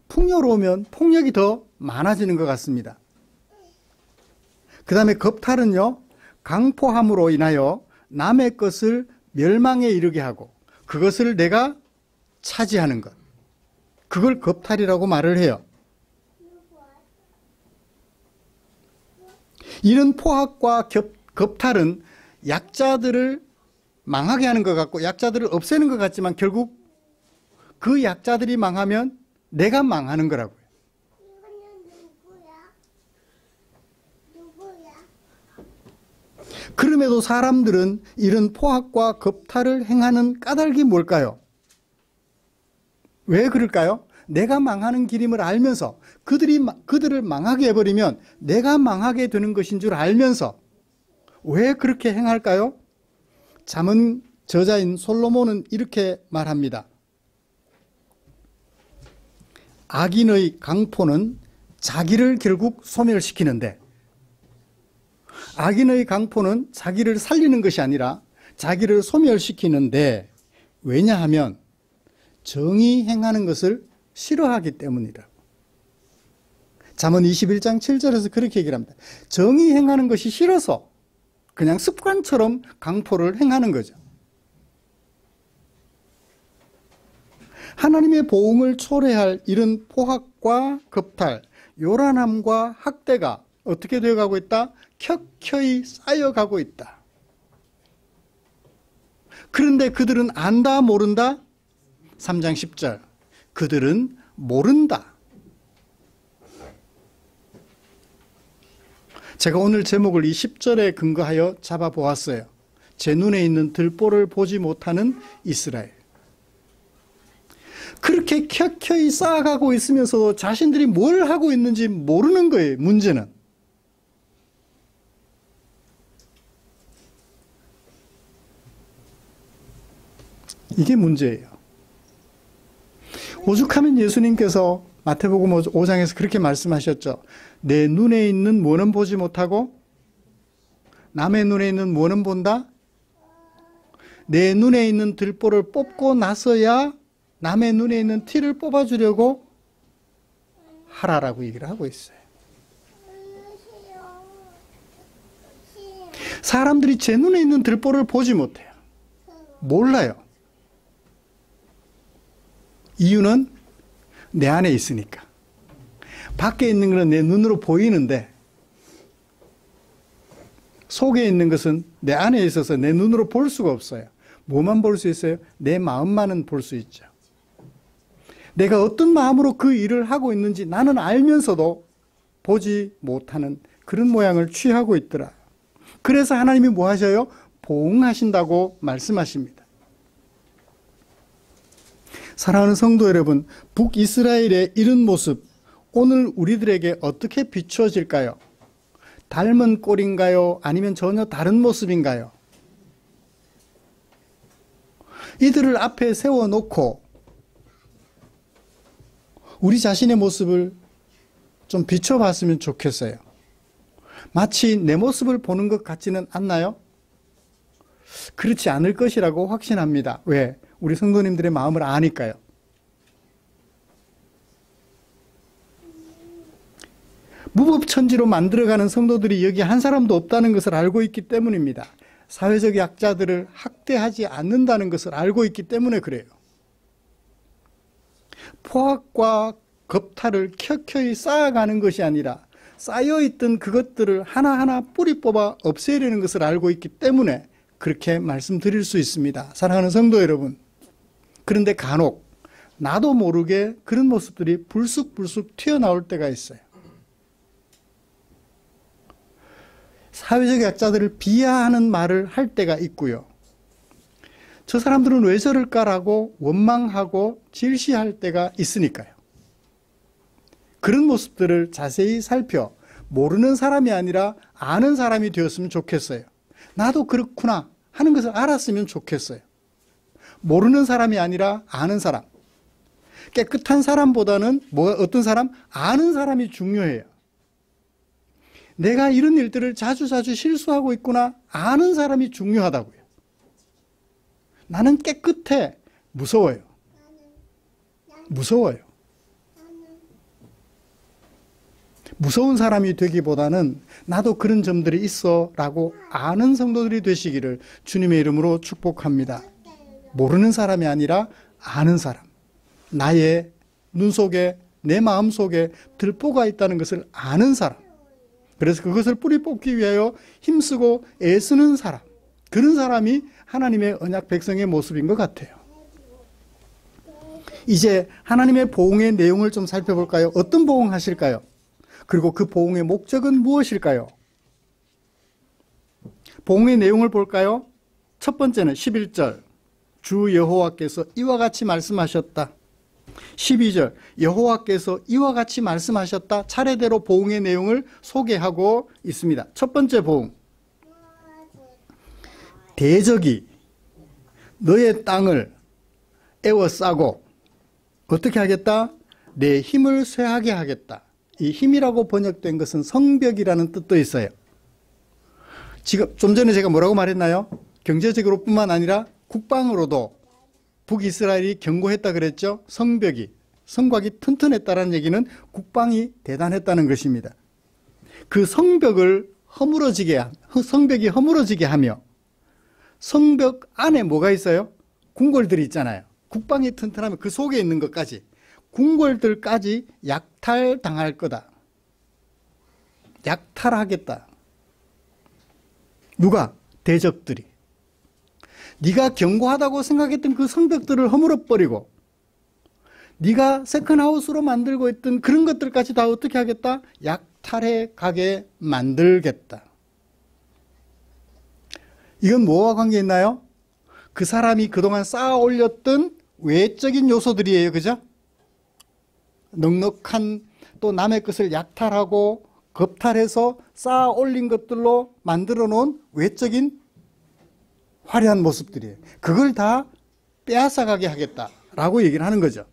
풍요로우면 폭력이 더 많아지는 것 같습니다. 그 다음에 겁탈은요, 강포함으로 인하여 남의 것을 멸망에 이르게 하고 그것을 내가 차지하는 것, 그걸 겁탈이라고 말을 해요. 이런 포학과 겁탈은 약자들을 망하게 하는 것 같고 약자들을 없애는 것 같지만 결국 그 약자들이 망하면 내가 망하는 거라고요. 그럼에도 사람들은 이런 포학과 겁탈을 행하는 까닭이 뭘까요? 왜 그럴까요? 내가 망하는 길임을 알면서 그들을 망하게 해버리면 내가 망하게 되는 것인 줄 알면서 왜 그렇게 행할까요? 잠언 저자인 솔로몬은 이렇게 말합니다. 악인의 강포는 자기를 결국 소멸시키는데 악인의 강포는 자기를 살리는 것이 아니라 자기를 소멸시키는데 왜냐하면 정의 행하는 것을 싫어하기 때문이다. 잠언 21장 7절에서 그렇게 얘기를 합니다. 정의 행하는 것이 싫어서 그냥 습관처럼 강포를 행하는 거죠. 하나님의 보응을 초래할 이런 포학과 겁탈, 요란함과 학대가 어떻게 되어가고 있다? 켜켜이 쌓여가고 있다. 그런데 그들은 안다 모른다? 3장 10절 그들은 모른다. 제가 오늘 제목을 이 10절에 근거하여 잡아보았어요. 제 눈에 있는 들보를 보지 못하는 이스라엘. 그렇게 켜켜이 쌓아가고 있으면서도 자신들이 뭘 하고 있는지 모르는 거예요. 문제는. 이게 문제예요. 오죽하면 예수님께서 마태복음 5장에서 그렇게 말씀하셨죠. 내 눈에 있는 뭐는 보지 못하고 남의 눈에 있는 뭐는 본다? 내 눈에 있는 들보를 뽑고 나서야 남의 눈에 있는 티를 뽑아주려고 하라라고 얘기를 하고 있어요. 사람들이 제 눈에 있는 들보를 보지 못해요. 몰라요. 이유는 내 안에 있으니까. 밖에 있는 것은 내 눈으로 보이는데 속에 있는 것은 내 안에 있어서 내 눈으로 볼 수가 없어요. 뭐만 볼 수 있어요? 내 마음만은 볼 수 있죠. 내가 어떤 마음으로 그 일을 하고 있는지 나는 알면서도 보지 못하는 그런 모양을 취하고 있더라. 그래서 하나님이 뭐 하셔요? 보응하신다고 말씀하십니다. 사랑하는 성도 여러분, 북이스라엘의 이런 모습 오늘 우리들에게 어떻게 비추어질까요? 닮은 꼴인가요? 아니면 전혀 다른 모습인가요? 이들을 앞에 세워놓고 우리 자신의 모습을 좀 비춰봤으면 좋겠어요. 마치 내 모습을 보는 것 같지는 않나요? 그렇지 않을 것이라고 확신합니다. 왜? 우리 성도님들의 마음을 아니까요. 무법천지로 만들어가는 성도들이 여기 한 사람도 없다는 것을 알고 있기 때문입니다. 사회적 약자들을 학대하지 않는다는 것을 알고 있기 때문에 그래요. 포악과 겁탈을 켜켜이 쌓아가는 것이 아니라 쌓여있던 그것들을 하나하나 뿌리 뽑아 없애려는 것을 알고 있기 때문에 그렇게 말씀드릴 수 있습니다. 사랑하는 성도 여러분, 그런데 간혹 나도 모르게 그런 모습들이 불쑥불쑥 튀어나올 때가 있어요. 사회적 약자들을 비하하는 말을 할 때가 있고요. 저 사람들은 왜 저럴까라고 원망하고 질시할 때가 있으니까요. 그런 모습들을 자세히 살펴 모르는 사람이 아니라 아는 사람이 되었으면 좋겠어요. 나도 그렇구나 하는 것을 알았으면 좋겠어요. 모르는 사람이 아니라 아는 사람. 깨끗한 사람보다는 어떤 사람? 아는 사람이 중요해요. 내가 이런 일들을 자주 실수하고 있구나 아는 사람이 중요하다고요. 나는 깨끗해. 무서워요. 무서워요. 무서운 사람이 되기보다는 나도 그런 점들이 있어 라고 아는 성도들이 되시기를 주님의 이름으로 축복합니다. 모르는 사람이 아니라 아는 사람. 나의 눈 속에 내 마음 속에 들보가 있다는 것을 아는 사람. 그래서 그것을 뿌리 뽑기 위하여 힘쓰고 애쓰는 사람. 그런 사람이 하나님의 언약 백성의 모습인 것 같아요. 이제 하나님의 보응의 내용을 좀 살펴볼까요? 어떤 보응하실까요? 그리고 그 보응의 목적은 무엇일까요? 보응의 내용을 볼까요? 첫 번째는 11절 주 여호와께서 이와 같이 말씀하셨다. 12절 여호와께서 이와 같이 말씀하셨다. 차례대로 보응의 내용을 소개하고 있습니다. 첫 번째 보응, 대적이 너의 땅을 에워싸고 어떻게 하겠다? 내 힘을 쇠하게 하겠다. 이 힘이라고 번역된 것은 성벽이라는 뜻도 있어요. 지금 좀 전에 제가 뭐라고 말했나요? 경제적으로 뿐만 아니라 국방으로도 북이스라엘이 견고했다 그랬죠. 성곽이 튼튼했다는 얘기는 국방이 대단했다는 것입니다. 그 성벽이 허물어지게 하며 성벽 안에 뭐가 있어요? 궁궐들이 있잖아요. 국방이 튼튼하면 그 속에 있는 것까지 궁궐들까지 약탈당할 거다. 약탈하겠다. 누가? 대적들이. 네가 견고하다고 생각했던 그 성벽들을 허물어버리고 네가 세컨하우스로 만들고 있던 그런 것들까지 다 어떻게 하겠다? 약탈해 가게 만들겠다. 이건 뭐와 관계 있나요? 그 사람이 그동안 쌓아 올렸던 외적인 요소들이에요. 그죠? 넉넉한 또 남의 것을 약탈하고 겁탈해서 쌓아 올린 것들로 만들어 놓은 외적인 화려한 모습들이에요. 그걸 다 빼앗아가게 하겠다라고 얘기를 하는 거죠.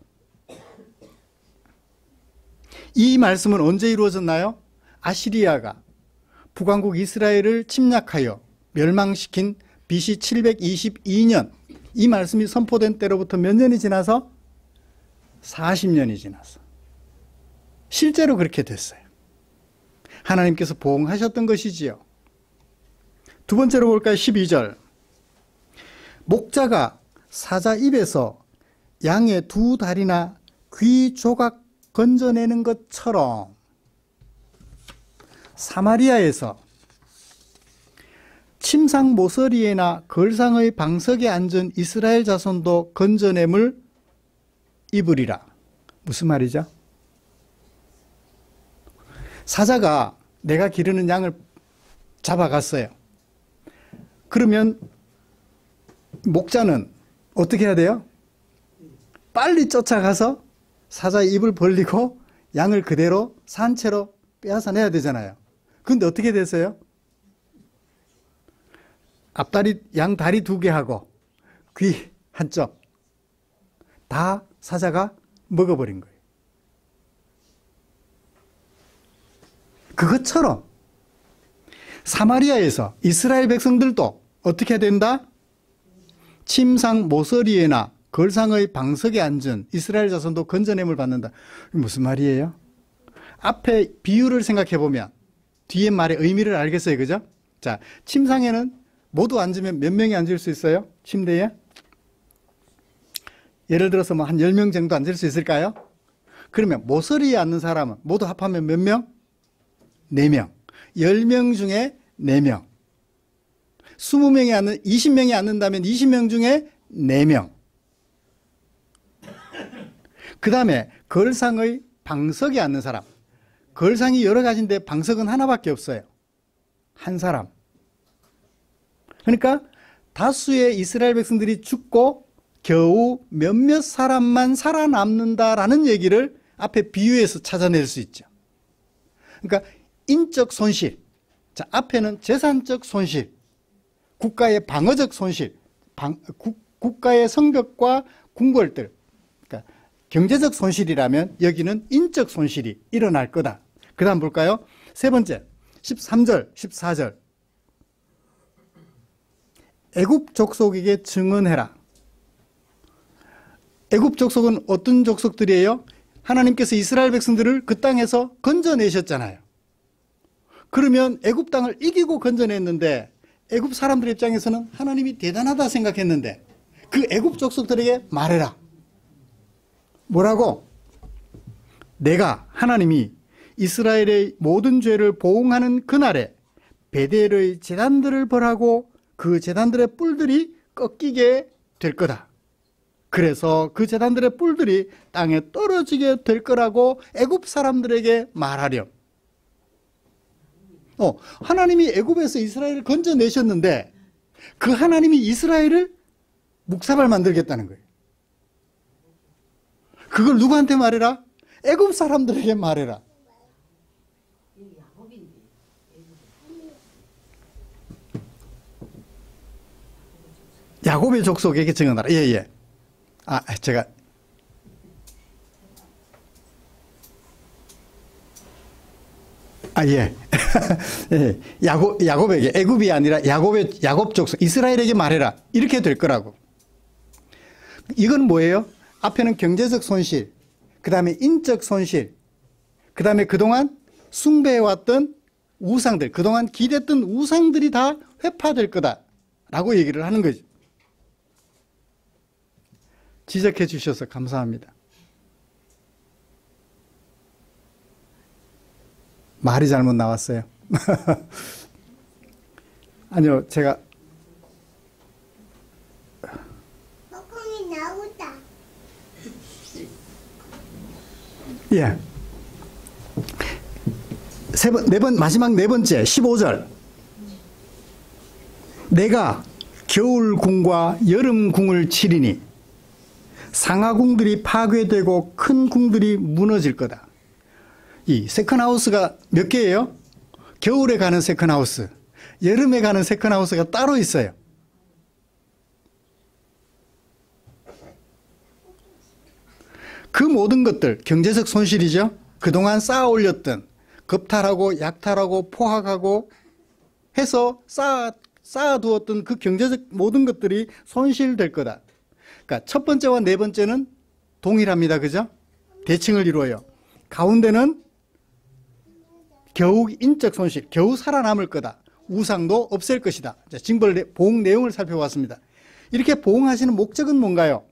이 말씀은 언제 이루어졌나요? 아시리아가 북왕국 이스라엘을 침략하여 멸망시킨 BC 722년, 이 말씀이 선포된 때로부터 몇 년이 지나서? 40년이 지나서. 실제로 그렇게 됐어요. 하나님께서 보응하셨던 것이지요. 두 번째로 볼까요? 12절. 목자가 사자 입에서 양의 두 다리나 귀 조각 건져내는 것처럼 사마리아에서 침상 모서리에나 걸상의 방석에 앉은 이스라엘 자손도 건져냄을 입으리라. 무슨 말이죠? 사자가 내가 기르는 양을 잡아갔어요. 그러면 목자는 어떻게 해야 돼요? 빨리 쫓아가서 사자의 입을 벌리고 양을 그대로 산채로 빼앗아내야 되잖아요. 그런데 어떻게 됐어요? 앞다리, 양 다리 2개 하고 귀 한쪽 다 사자가 먹어버린 거예요. 그것처럼 사마리아에서 이스라엘 백성들도 어떻게 된다? 침상 모서리에나 걸상의 방석에 앉은 이스라엘 자손도 건져냄을 받는다. 무슨 말이에요? 앞에 비유를 생각해 보면 뒤에 말의 의미를 알겠어요. 그죠? 자, 침상에는 모두 앉으면 몇 명이 앉을 수 있어요? 침대에? 예를 들어서 뭐 한 10명 정도 앉을 수 있을까요? 그러면 모서리에 앉는 사람은 모두 합하면 몇 명? 4명. 10명 중에 4명. 20명이 앉는다면 20명 중에 4명. 그 다음에 걸상의 방석에 앉는 사람. 걸상이 여러 가지인데 방석은 하나밖에 없어요. 한 사람. 그러니까 다수의 이스라엘 백성들이 죽고 겨우 몇몇 사람만 살아남는다라는 얘기를 앞에 비유에서 찾아낼 수 있죠. 그러니까 인적 손실. 자, 앞에는 재산적 손실. 국가의 방어적 손실. 국가의 성벽과 궁궐들. 그러니까 경제적 손실이라면 여기는 인적 손실이 일어날 거다. 그 다음 볼까요? 세 번째, 13절, 14절. 애굽 족속에게 증언해라. 애굽 족속은 어떤 족속들이에요? 하나님께서 이스라엘 백성들을 그 땅에서 건져내셨잖아요. 그러면 애굽 땅을 이기고 건져냈는데 애굽 사람들 입장에서는 하나님이 대단하다 생각했는데 그 애굽 족속들에게 말해라. 뭐라고? 내가 하나님이 이스라엘의 모든 죄를 보응하는 그날에 베델의 제단들을 벌하고 그 제단들의 뿔들이 꺾이게 될 거다. 그래서 그 제단들의 뿔들이 땅에 떨어지게 될 거라고 애굽 사람들에게 말하렴. 하나님이 애굽에서 이스라엘을 건져내셨는데 그 하나님이 이스라엘을 묵사발 만들겠다는 거예요. 그걸 누구한테 말해라? 애굽 사람들에게 말해라. 야곱의 족속에게 증언하라. 예. 제가 예. 예. 야곱에게, 애굽이 아니라 야곱 족속, 이스라엘에게 말해라. 이렇게 될 거라고. 이건 뭐예요? 앞에는 경제적 손실, 그 다음에 인적 손실, 그 다음에 그동안 숭배해왔던 우상들, 그동안 기댔던 우상들이 다 회파될 거다라고 얘기를 하는 거죠. 지적해 주셔서 감사합니다. 말이 잘못 나왔어요. 아니요, 제가 뻐끔이 나오다. 예. 마지막 네 번째, 15절. 내가 겨울 궁과 여름 궁을 치리니 상하궁들이 파괴되고 큰 궁들이 무너질 거다. 이 세컨하우스가 몇 개예요? 겨울에 가는 세컨하우스, 여름에 가는 세컨하우스가 따로 있어요. 그 모든 것들, 경제적 손실이죠. 그동안 쌓아 올렸던 겁탈하고 약탈하고 포악하고 해서 쌓아두었던 그 경제적 모든 것들이 손실될 거다. 그러니까 첫 번째와 네 번째는 동일합니다. 그죠? 대칭을 이루어요. 가운데는 겨우 인적 손실, 겨우 살아남을 거다. 우상도 없앨 것이다. 자, 징벌 보응 내용을 살펴봤습니다. 이렇게 보응하시는 목적은 뭔가요?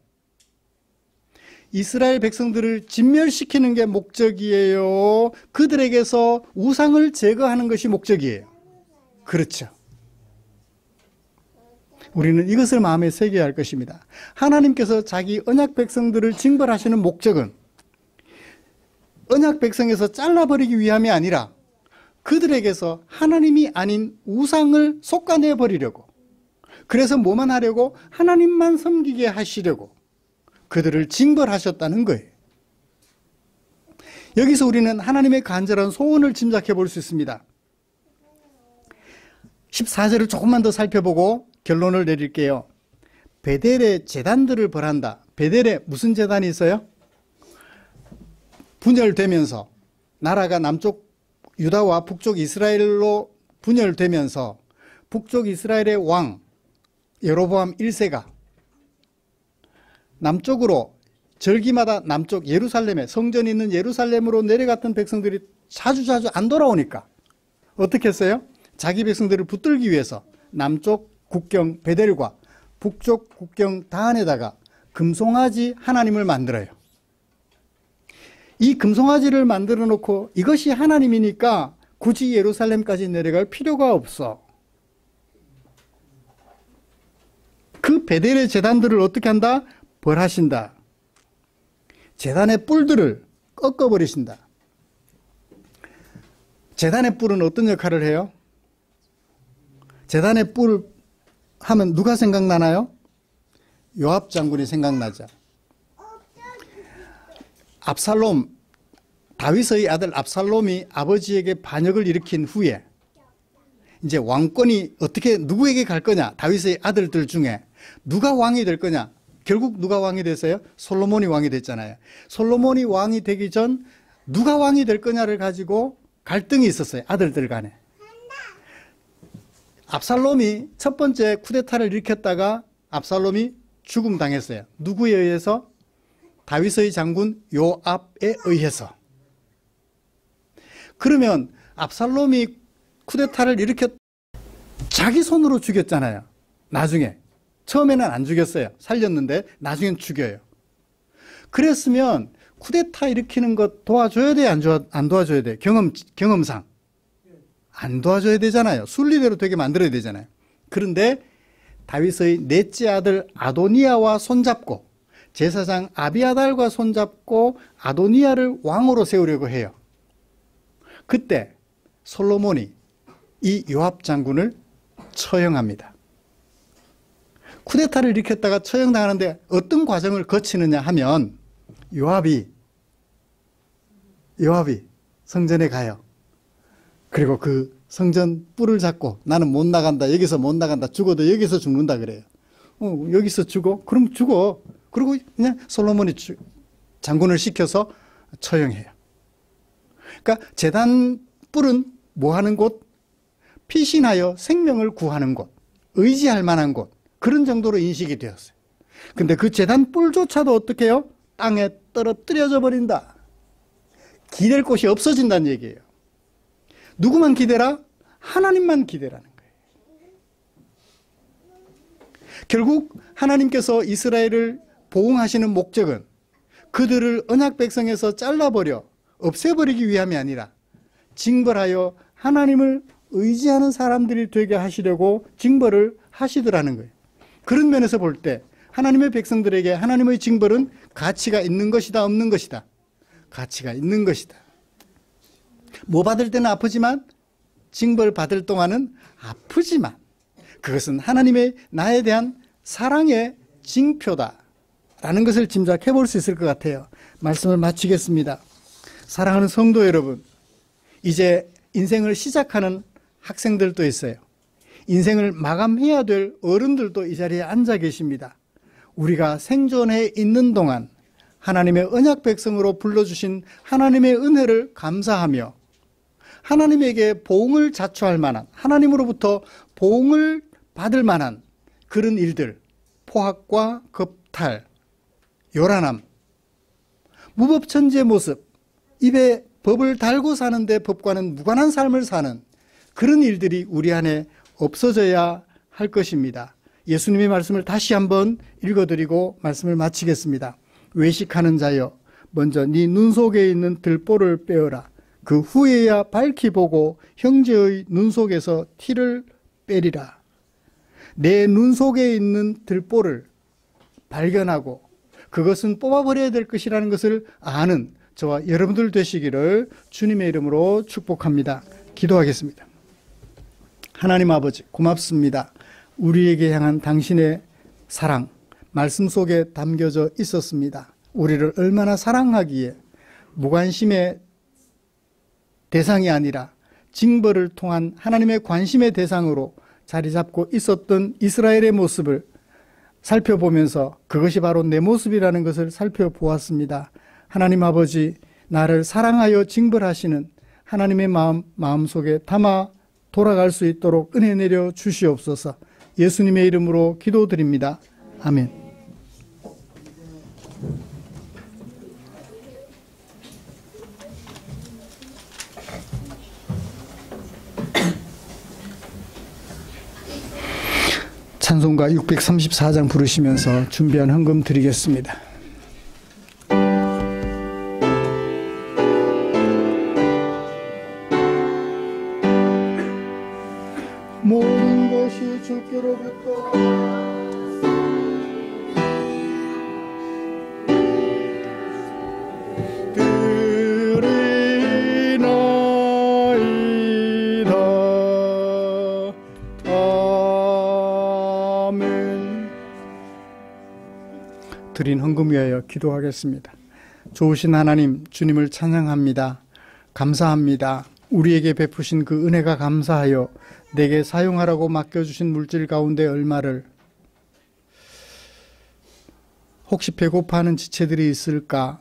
이스라엘 백성들을 진멸시키는 게 목적이에요? 그들에게서 우상을 제거하는 것이 목적이에요? 그렇죠. 우리는 이것을 마음에 새겨야 할 것입니다. 하나님께서 자기 언약 백성들을 징벌하시는 목적은 언약 백성에서 잘라버리기 위함이 아니라 그들에게서 하나님이 아닌 우상을 솎아내버리려고, 그래서 뭐만 하려고? 하나님만 섬기게 하시려고 그들을 징벌하셨다는 거예요. 여기서 우리는 하나님의 간절한 소원을 짐작해 볼 수 있습니다. 14절을 조금만 더 살펴보고 결론을 내릴게요. 베델의 제단들을 벌한다. 베델에 무슨 제단이 있어요? 분열되면서 나라가 남쪽 유다와 북쪽 이스라엘로 분열되면서 북쪽 이스라엘의 왕 여로보암 1세가 남쪽으로 절기마다 남쪽 예루살렘에, 성전이 있는 예루살렘으로 내려갔던 백성들이 자주자주 안 돌아오니까 어떻게 했어요? 자기 백성들을 붙들기 위해서 남쪽 국경 베델과 북쪽 국경 다한에다가 금송아지 하나님을 만들어요. 이 금송아지를 만들어 놓고 이것이 하나님이니까 굳이 예루살렘까지 내려갈 필요가 없어. 그 베델의 제단들을 어떻게 한다? 벌하신다. 제단의 뿔들을 꺾어버리신다. 제단의 뿔은 어떤 역할을 해요? 제단의 뿔 하면 누가 생각나나요? 요압 장군이 생각나죠. 압살롬, 다윗의 아들 압살롬이 아버지에게 반역을 일으킨 후에 이제 왕권이 어떻게 누구에게 갈 거냐? 다윗의 아들들 중에 누가 왕이 될 거냐? 결국 누가 왕이 됐어요? 솔로몬이 왕이 됐잖아요. 솔로몬이 왕이 되기 전 누가 왕이 될 거냐를 가지고 갈등이 있었어요. 아들들 간에. 압살롬이 첫 번째 쿠데타를 일으켰다가 압살롬이 죽음당했어요. 누구에 의해서? 다윗의 장군 요압에 의해서. 그러면 압살롬이 쿠데타를 일으켰 자기 손으로 죽였잖아요. 나중에. 처음에는 안 죽였어요. 살렸는데 나중엔 죽여요. 그랬으면 쿠데타 일으키는 것 도와줘야 돼? 안 도와줘야 돼? 경험상. 안 도와줘야 되잖아요. 순리대로 되게 만들어야 되잖아요. 그런데 다윗의 넷째 아들 아도니아와 손잡고 제사장 아비아달과 손잡고 아도니아를 왕으로 세우려고 해요. 그때 솔로몬이 이 요압 장군을 처형합니다. 쿠데타를 일으켰다가 처형당하는데 어떤 과정을 거치느냐 하면 요압이 성전에 가요. 그리고 그 성전 뿔을 잡고 나는 못 나간다. 여기서 못 나간다. 죽어도 여기서 죽는다 그래요. 여기서 죽어? 그럼 죽어. 그리고 그냥 솔로몬이 장군을 시켜서 처형해요. 그러니까 제단 뿔은 뭐 하는 곳? 피신하여 생명을 구하는 곳, 의지할 만한 곳, 그런 정도로 인식이 되었어요. 근데 그 제단 뿔조차도 어떻게 해요? 땅에 떨어뜨려져 버린다. 기댈 곳이 없어진다는 얘기예요. 누구만 기대라? 하나님만 기대라는 거예요. 결국 하나님께서 이스라엘을 보응하시는 목적은 그들을 언약 백성에서 잘라버려 없애버리기 위함이 아니라 징벌하여 하나님을 의지하는 사람들이 되게 하시려고 징벌을 하시더라는 거예요. 그런 면에서 볼 때 하나님의 백성들에게 하나님의 징벌은 가치가 있는 것이다, 없는 것이다? 가치가 있는 것이다. 뭐 받을 때는 아프지만 징벌 받을 동안은 아프지만 그것은 하나님의 나에 대한 사랑의 징표다 라는 것을 짐작해 볼 수 있을 것 같아요. 말씀을 마치겠습니다. 사랑하는 성도 여러분, 이제 인생을 시작하는 학생들도 있어요. 인생을 마감해야 될 어른들도 이 자리에 앉아 계십니다. 우리가 생존해 있는 동안 하나님의 언약 백성으로 불러주신 하나님의 은혜를 감사하며 하나님에게 보응을 자초할 만한, 하나님으로부터 보응을 받을 만한 그런 일들, 포학과 겁탈, 요란함, 무법천지의 모습, 입에 법을 달고 사는데 법과는 무관한 삶을 사는 그런 일들이 우리 안에 없어져야 할 것입니다. 예수님의 말씀을 다시 한번 읽어드리고 말씀을 마치겠습니다. 외식하는 자여, 먼저 네 눈 속에 있는 들보를 빼어라. 그 후에야 밝히 보고 형제의 눈 속에서 티를 빼리라. 내 눈 속에 있는 들보를 발견하고 그것은 뽑아버려야 될 것이라는 것을 아는 저와 여러분들 되시기를 주님의 이름으로 축복합니다. 기도하겠습니다. 하나님 아버지, 고맙습니다. 우리에게 향한 당신의 사랑, 말씀 속에 담겨져 있었습니다. 우리를 얼마나 사랑하기에 무관심의 대상이 아니라 징벌을 통한 하나님의 관심의 대상으로 자리 잡고 있었던 이스라엘의 모습을 살펴보면서 그것이 바로 내 모습이라는 것을 살펴보았습니다. 하나님 아버지, 나를 사랑하여 징벌하시는 하나님의 마음속에 담아 돌아갈 수 있도록 은혜 내려 주시옵소서. 예수님의 이름으로 기도드립니다. 아멘. 찬송가 634장 부르시면서 준비한 헌금 드리겠습니다. 모든 것이 주께로부터 드린 헌금 위하여 기도하겠습니다. 좋으신 하나님, 주님을 찬양합니다. 감사합니다. 우리에게 베푸신 그 은혜가 감사하여 내게 사용하라고 맡겨주신 물질 가운데 얼마를, 혹시 배고파하는 지체들이 있을까?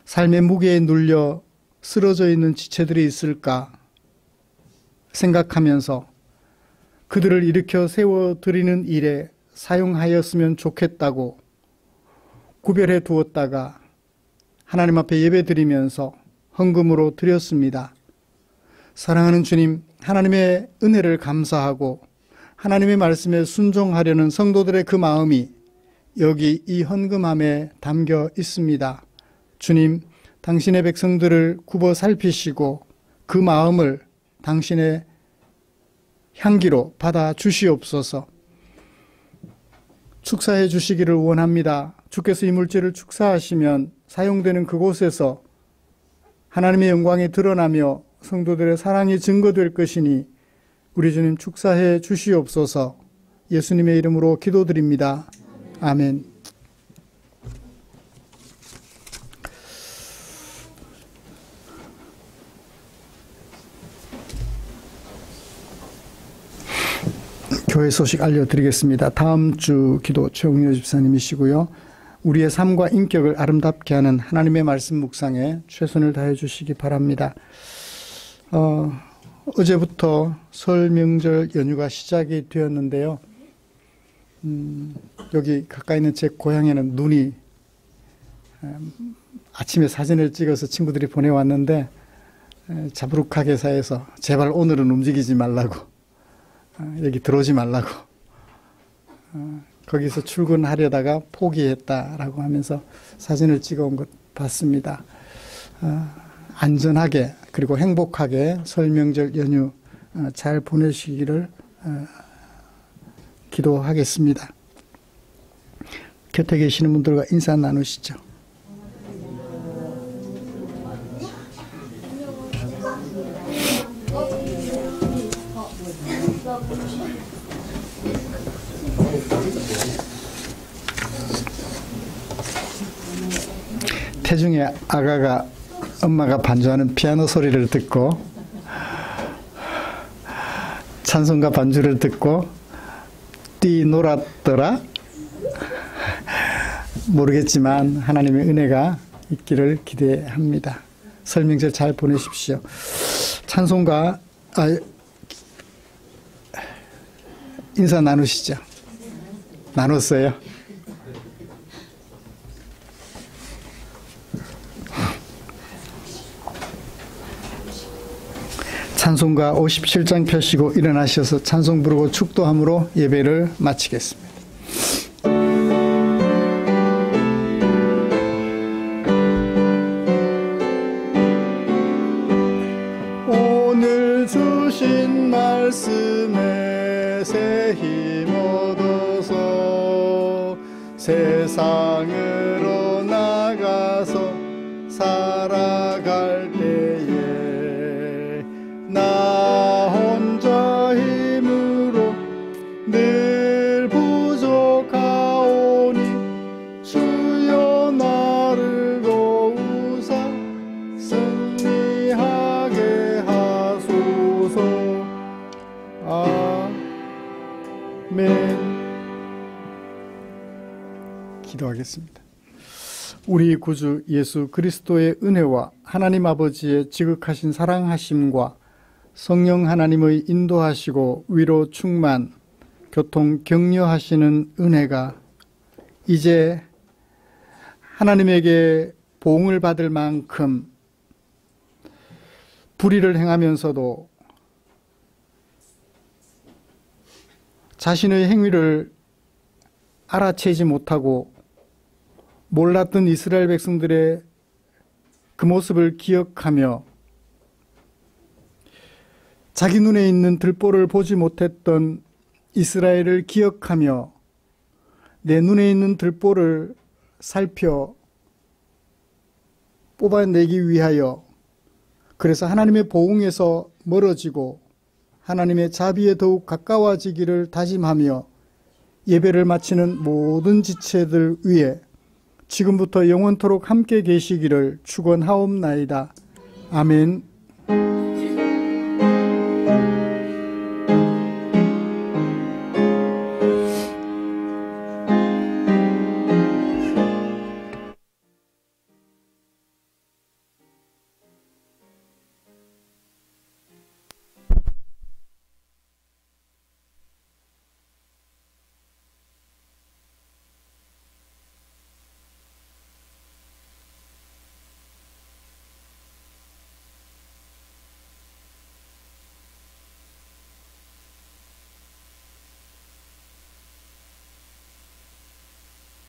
삶의 무게에 눌려 쓰러져 있는 지체들이 있을까? 생각하면서 그들을 일으켜 세워드리는 일에 사용하였으면 좋겠다고 구별해 두었다가 하나님 앞에 예배드리면서 헌금으로 드렸습니다. 사랑하는 주님, 하나님의 은혜를 감사하고 하나님의 말씀에 순종하려는 성도들의 그 마음이 여기 이 헌금함에 담겨 있습니다. 주님, 당신의 백성들을 굽어 살피시고 그 마음을 당신의 향기로 받아 주시옵소서. 축사해 주시기를 원합니다. 주께서 이 물질을 축사하시면 사용되는 그곳에서 하나님의 영광이 드러나며 성도들의 사랑이 증거될 것이니 우리 주님 축사해 주시옵소서. 예수님의 이름으로 기도드립니다. 아멘. 교회 소식 알려드리겠습니다. 다음 주 기도 최홍렬 집사님이시고요. 우리의 삶과 인격을 아름답게 하는 하나님의 말씀 묵상에 최선을 다해 주시기 바랍니다. 어제부터 설 명절 연휴가 시작이 되었는데요. 여기 가까이 있는 제 고향에는 눈이 아침에 사진을 찍어서 친구들이 보내왔는데 자부룩하게사에서 제발 오늘은 움직이지 말라고, 여기 들어오지 말라고, 거기서 출근하려다가 포기했다라고 하면서 사진을 찍어온 것 봤습니다. 안전하게 그리고 행복하게 설 명절 연휴 잘 보내시기를 기도하겠습니다. 곁에 계시는 분들과 인사 나누시죠. 태중의 아가가 엄마가 반주하는 피아노 소리를 듣고 찬송가 반주를 듣고 뛰놀았더라? 모르겠지만 하나님의 은혜가 있기를 기대합니다. 설 명절 잘 보내십시오. 찬송가 인사 나누시죠. 나눴어요. 찬송가 57장 펴시고 일어나셔서 찬송 부르고 축도함으로 예배를 마치겠습니다. 오늘 주신 말씀에 새 힘 얻어서 세상으로 나가서 살아갈 때에 나 혼자 힘으로 늘 부족하오니 주여 나를 도우사 승리하게 하소서. 아멘. 기도하겠습니다. 우리 구주 예수 그리스도의 은혜와 하나님 아버지의 지극하신 사랑하심과 성령 하나님의 인도하시고 위로 충만, 교통 격려하시는 은혜가 이제 하나님에게 보응을 받을 만큼 불의를 행하면서도 자신의 행위를 알아채지 못하고 몰랐던 이스라엘 백성들의 그 모습을 기억하며 자기 눈에 있는 들보를 보지 못했던 이스라엘을 기억하며 내 눈에 있는 들보를 살펴 뽑아내기 위하여, 그래서 하나님의 보응에서 멀어지고 하나님의 자비에 더욱 가까워지기를 다짐하며 예배를 마치는 모든 지체들 위에 지금부터 영원토록 함께 계시기를 축원하옵나이다. 아멘.